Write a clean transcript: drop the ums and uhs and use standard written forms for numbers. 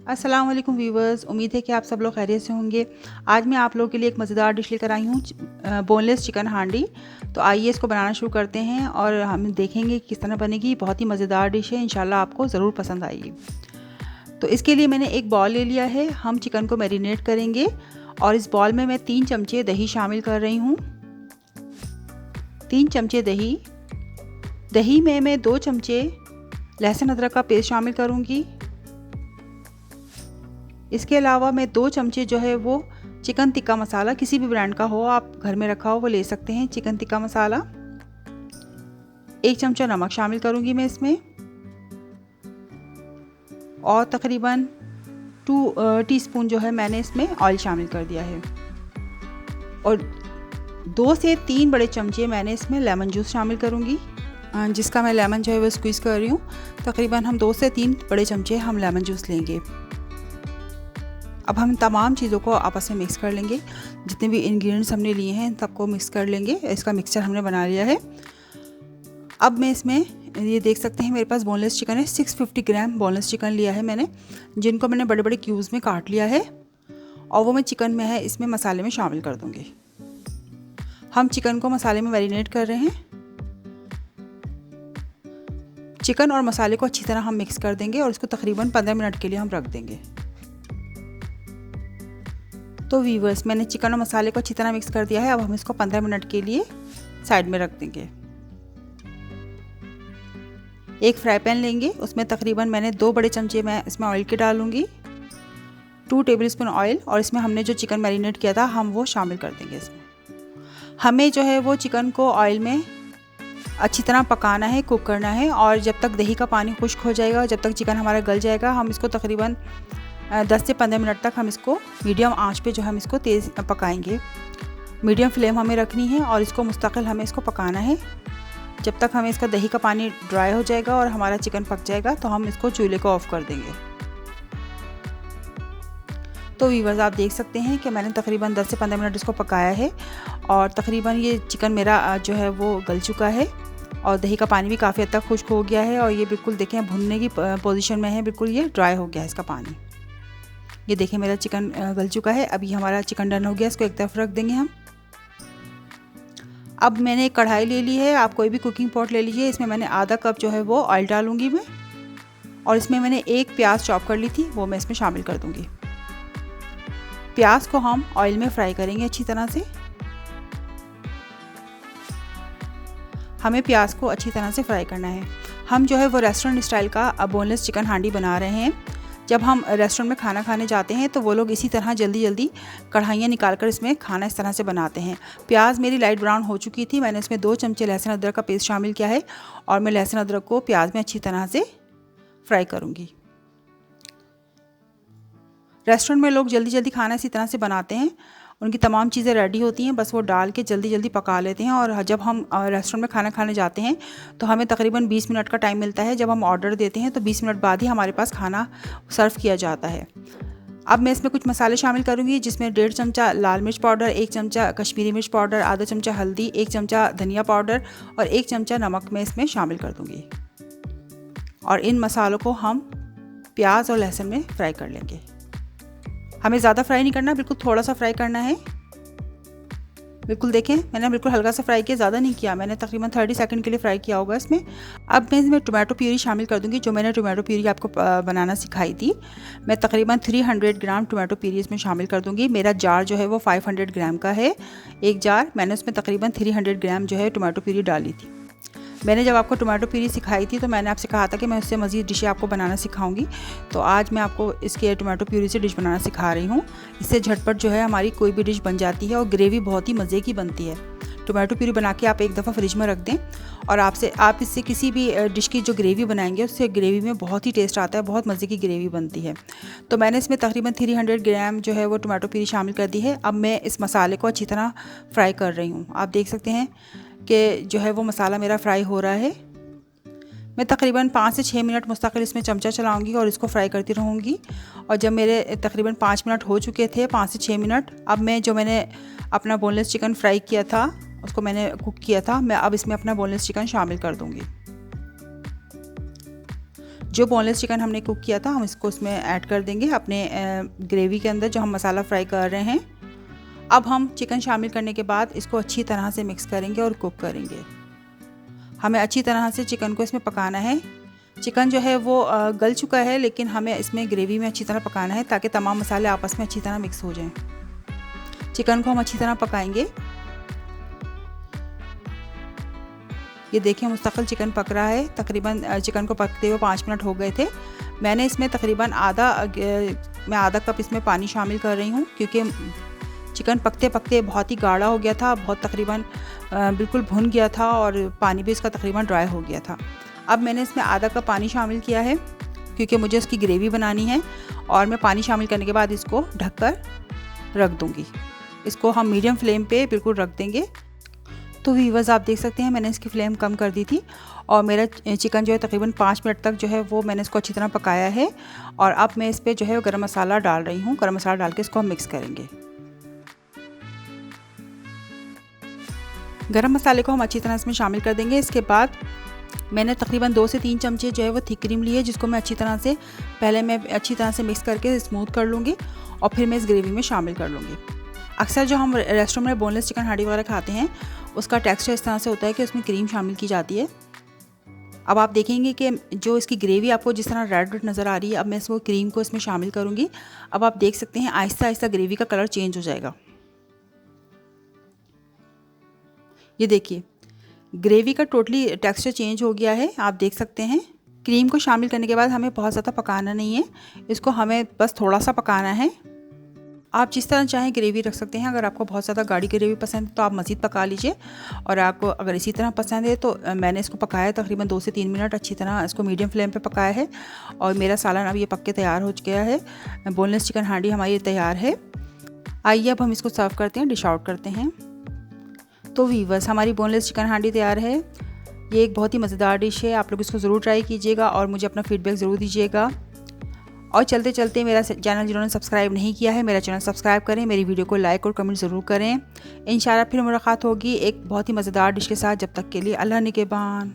अस्सलाम वालेकुम व्यूवर्स, उम्मीद है कि आप सब लोग खैरियत से होंगे। आज मैं आप लोगों के लिए एक मज़ेदार डिश लेकर आई हूँ, बोनलेस चिकन हांडी। तो आइए इसको बनाना शुरू करते हैं और हम देखेंगे किस तरह बनेगी। बहुत ही मज़ेदार डिश है, इंशाल्लाह आपको ज़रूर पसंद आएगी। तो इसके लिए मैंने एक बॉल ले लिया है। हम चिकन को मैरिनेट करेंगे और इस बॉल में मैं 3 चमचे दही शामिल कर रही हूँ। 3 चमचे दही में मैं 2 चमचे लहसुन अदरक का पेस्ट शामिल करूँगी। इसके अलावा मैं 2 चमचे जो है वो चिकन टिक्का मसाला, किसी भी ब्रांड का हो, आप घर में रखा हो वो ले सकते हैं। चिकन टिक्का मसाला 1 चमचा नमक शामिल करूंगी मैं इसमें, और तकरीबन 2 टीस्पून जो है मैंने इसमें ऑयल शामिल कर दिया है, और 2 से 3 बड़े चमचे मैंने इसमें लेमन जूस शामिल करूंगी, जिसका मैं लेमन जो है वो स्क्वीज़ कर रही हूँ। तकरीबन हम 2 से 3 बड़े चमचे हम लेमन जूस लेंगे। अब हम तमाम चीज़ों को आपस में मिक्स कर लेंगे। जितने भी इंग्रेडिएंट्स हमने लिए हैं सबको मिक्स कर लेंगे। इसका मिक्सचर हमने बना लिया है। अब मैं इसमें ये देख सकते हैं मेरे पास बोनलेस चिकन है। 650 ग्राम बोनलेस चिकन लिया है मैंने, जिनको मैंने बड़े बड़े क्यूब्स में काट लिया है, और वो मैं चिकन में है इसमें मसाले में शामिल कर दूँगी। हम चिकन को मसाले में मैरिनेट कर रहे हैं। चिकन और मसाले को अच्छी तरह हम मिक्स कर देंगे और इसको तकरीबन 15 मिनट के लिए हम रख देंगे। तो व्यूवर्स, मैंने चिकन और मसाले को अच्छी तरह मिक्स कर दिया है। अब हम इसको 15 मिनट के लिए साइड में रख देंगे। एक फ्राई पैन लेंगे, उसमें तकरीबन मैंने 2 बड़े चमचे मैं इसमें ऑयल के डालूंगी, 2 टेबलस्पून ऑयल, और इसमें हमने जो चिकन मैरिनेट किया था हम वो शामिल कर देंगे इसमें। हमें जो है वो चिकन को ऑयल में अच्छी तरह पकाना है, कुक करना है, और जब तक दही का पानी खुश्क हो जाएगा, जब तक चिकन हमारा गल जाएगा, हम इसको तकरीबन 10 से 15 मिनट तक हम इसको मीडियम आंच पे जो हम इसको तेज़ पकाएंगे। मीडियम फ्लेम हमें रखनी है और इसको मुस्तकिल हमें इसको पकाना है जब तक हमें इसका दही का पानी ड्राई हो जाएगा और हमारा चिकन पक जाएगा, तो हम इसको चूल्हे को ऑफ़ कर देंगे। तो व्यूअर्स, आप देख सकते हैं कि मैंने तकरीबन 10 से 15 मिनट इसको पकाया है, और तकरीबन ये चिकन मेरा जो है वो गल चुका है, और दही का पानी भी काफ़ी हद तक खुश्क हो गया है, और ये बिल्कुल देखें भुनने की पोजीशन में है, बिल्कुल ये ड्राई हो गया है इसका पानी। ये देखें मेरा चिकन गल चुका है। अभी हमारा चिकन डन हो गया, इसको एक तरफ रख देंगे हम। अब मैंने एक कढ़ाई ले ली है, आप कोई भी कुकिंग पॉट ले लीजिए। इसमें मैंने आधा कप जो है वो ऑयल डालूंगी मैं, और इसमें मैंने एक प्याज चॉप कर ली थी, वो मैं इसमें शामिल कर दूंगी। प्याज को हम ऑयल में फ्राई करेंगे अच्छी तरह से। हमें प्याज को अच्छी तरह से फ्राई करना है। हम जो है वो रेस्टोरेंट स्टाइल का बोनलेस चिकन हांडी बना रहे हैं। जब हम रेस्टोरेंट में खाना खाने जाते हैं तो वो लोग इसी तरह जल्दी जल्दी कढ़ाइयाँ निकाल कर इसमें खाना इस तरह से बनाते हैं। प्याज मेरी लाइट ब्राउन हो चुकी थी, मैंने इसमें 2 चमचे लहसुन अदरक का पेस्ट शामिल किया है, और मैं लहसुन अदरक को प्याज में अच्छी तरह से फ्राई करूँगी। रेस्टोरेंट में लोग जल्दी जल्दी खाना इसी तरह से बनाते हैं। उनकी तमाम चीज़ें रेडी होती हैं, बस वो डाल के जल्दी जल्दी पका लेते हैं। और जब हम रेस्टोरेंट में खाना खाने जाते हैं तो हमें तकरीबन 20 मिनट का टाइम मिलता है। जब हम ऑर्डर देते हैं तो 20 मिनट बाद ही हमारे पास खाना सर्व किया जाता है। अब मैं इसमें कुछ मसाले शामिल करूँगी, जिसमें 1.5 चमचा लाल मिर्च पाउडर, 1 चमचा कश्मीरी मिर्च पाउडर, आधा चमचा हल्दी, 1 चमचा धनिया पाउडर और 1 चमचा नमक मैं इसमें शामिल कर दूँगी। और इन मसालों को हम प्याज और लहसुन में फ्राई कर लेंगे। हमें ज़्यादा फ्राई नहीं करना, बिल्कुल थोड़ा सा फ्राई करना है। बिल्कुल देखें, मैंने बिल्कुल हल्का सा फ्राई किया, ज़्यादा नहीं किया, मैंने तकरीबन 30 सेकंड के लिए फ्राई किया होगा इसमें। अब मैं इसमें टोमेटो प्यूरी शामिल कर दूंगी, जो मैंने टोमेटो प्यूरी आपको बनाना सिखाई थी। मैं तकरीबन 300 ग्राम टोमेटो प्यूरी इसमें शामिल कर दूंगी। मेरा जार जो है वो 500 ग्राम का है, एक जार। मैंने उसमें तकरीबन 300 ग्राम जो है टोमेटो प्यूरी डाली थी। मैंने जब आपको टोमेटो प्यूरी सिखाई थी तो मैंने आपसे कहा था कि मैं उससे मज़ीद डिशें आपको बनाना सिखाऊंगी। तो आज मैं आपको इसके टोमेटो प्यूरी से डिश बनाना सिखा रही हूँ। इससे झटपट जो है हमारी कोई भी डिश बन जाती है, और ग्रेवी बहुत ही मज़े की बनती है। टोमेटो प्यूरी बना के आप एक दफ़ा फ्रिज में रख दें, और आप इससे किसी भी डिश की जो ग्रेवी बनाएंगे उससे ग्रेवी में बहुत ही टेस्ट आता है, बहुत मज़े की ग्रेवी बनती है। तो मैंने इसमें तकरीबन 300 ग्राम जो है वो टोमेटो प्यूरी शामिल कर दी है। अब मैं इस मसाले को अच्छी तरह फ्राई कर रही हूँ। आप देख सकते हैं कि जो है वो मसाला मेरा फ्राई हो रहा है। मैं तकरीबन 5 से 6 मिनट मुस्तकिल इसमें चमचा चलाऊंगी और इसको फ्राई करती रहूँगी। और जब मेरे तकरीबन 5 मिनट हो चुके थे, 5 से 6 मिनट, अब मैं जो मैंने अपना बोनलेस चिकन फ्राई किया था, उसको मैंने कुक किया था, मैं अब इसमें अपना बोनलेस चिकन शामिल कर दूँगी। जो बोनलेस चिकन हमने कुक किया था हम इसको उसमें ऐड कर देंगे अपने ग्रेवी के अंदर जो हम मसाला फ्राई कर रहे हैं। अब हम चिकन शामिल करने के बाद इसको अच्छी तरह से मिक्स करेंगे और कुक करेंगे। हमें अच्छी तरह से चिकन को इसमें पकाना है। चिकन जो है वो गल चुका है, लेकिन हमें इसमें ग्रेवी में अच्छी तरह पकाना है ताकि तमाम मसाले आपस में अच्छी तरह मिक्स हो जाएं। चिकन को हम अच्छी तरह पकाएंगे। ये देखिए मुस्तकिल चिकन पक रहा है। तकरीबन चिकन को पकते हुए 5 मिनट हो गए थे। मैंने इसमें तकरीबन आधा कप इसमें पानी शामिल कर रही हूँ, क्योंकि चिकन पकते पकते बहुत ही गाढ़ा हो गया था, बहुत तकरीबन बिल्कुल भुन गया था और पानी भी इसका तकरीबन ड्राई हो गया था। अब मैंने इसमें आधा कप पानी शामिल किया है, क्योंकि मुझे इसकी ग्रेवी बनानी है और मैं पानी शामिल करने के बाद इसको ढककर रख दूँगी। इसको हम मीडियम फ्लेम पे बिल्कुल रख देंगे। तो व्यूअर्स आप देख सकते हैं मैंने इसकी फ्लेम कम कर दी थी और मेरा चिकन जो है तकरीबन 5 मिनट तक जो है वो मैंने इसको अच्छी तरह पकाया है। और अब मैं इस पर जो है गरम मसाला डाल रही हूँ। गरम मसाला डाल के इसको हम मिक्स करेंगे। गरम मसाले को हम अच्छी तरह इसमें शामिल कर देंगे। इसके बाद मैंने तकरीबन 2 से 3 चमचे जो है वो थिक क्रीम ली है, जिसको मैं अच्छी तरह से मिक्स करके स्मूथ कर लूँगी और फिर मैं इस ग्रेवी में शामिल कर लूँगी। अक्सर जो हम रेस्टोरेंट में बोनलेस चिकन हांडी वगैरह खाते हैं उसका टेक्सचर इस तरह से होता है कि उसमें क्रीम शामिल की जाती है। अब आप देखेंगे कि जो इसकी ग्रेवी आपको जिस तरह रेड रेड नज़र आ रही है, अब मैं इसको क्रीम को इसमें शामिल करूँगी। अब आप देख सकते हैं आहिस्ता आहिस्ता ग्रेवी का कलर चेंज हो जाएगा। ये देखिए ग्रेवी का टोटली टेक्सचर चेंज हो गया है, आप देख सकते हैं। क्रीम को शामिल करने के बाद हमें बहुत ज़्यादा पकाना नहीं है, इसको हमें बस थोड़ा सा पकाना है। आप जिस तरह चाहें ग्रेवी रख सकते हैं। अगर आपको बहुत ज़्यादा गाढ़ी ग्रेवी पसंद है तो आप मज़ीद पका लीजिए, और आपको अगर इसी तरह पसंद है तो मैंने इसको पकाया तकरीबन 2 से 3 मिनट अच्छी तरह इसको मीडियम फ्लेम पे पकाया है और मेरा सालन अब ये पक के तैयार हो गया है। बोनलेस चिकन हांडी हमारी तैयार है। आइए अब हम इसको सर्व करते हैं, डिश आउट करते हैं। तो व्यूअर्स हमारी बोनलेस चिकन हांडी तैयार है। ये एक बहुत ही मज़ेदार डिश है, आप लोग इसको ज़रूर ट्राई कीजिएगा और मुझे अपना फीडबैक ज़रूर दीजिएगा। और चलते चलते मेरा चैनल जिन्होंने सब्सक्राइब नहीं किया है मेरा चैनल सब्सक्राइब करें, मेरी वीडियो को लाइक और कमेंट ज़रूर करें। इंशाल्लाह फिर मुलाकात होगी एक बहुत ही मज़ेदार डिश के साथ। जब तक के लिए अल्लाह निगहबान।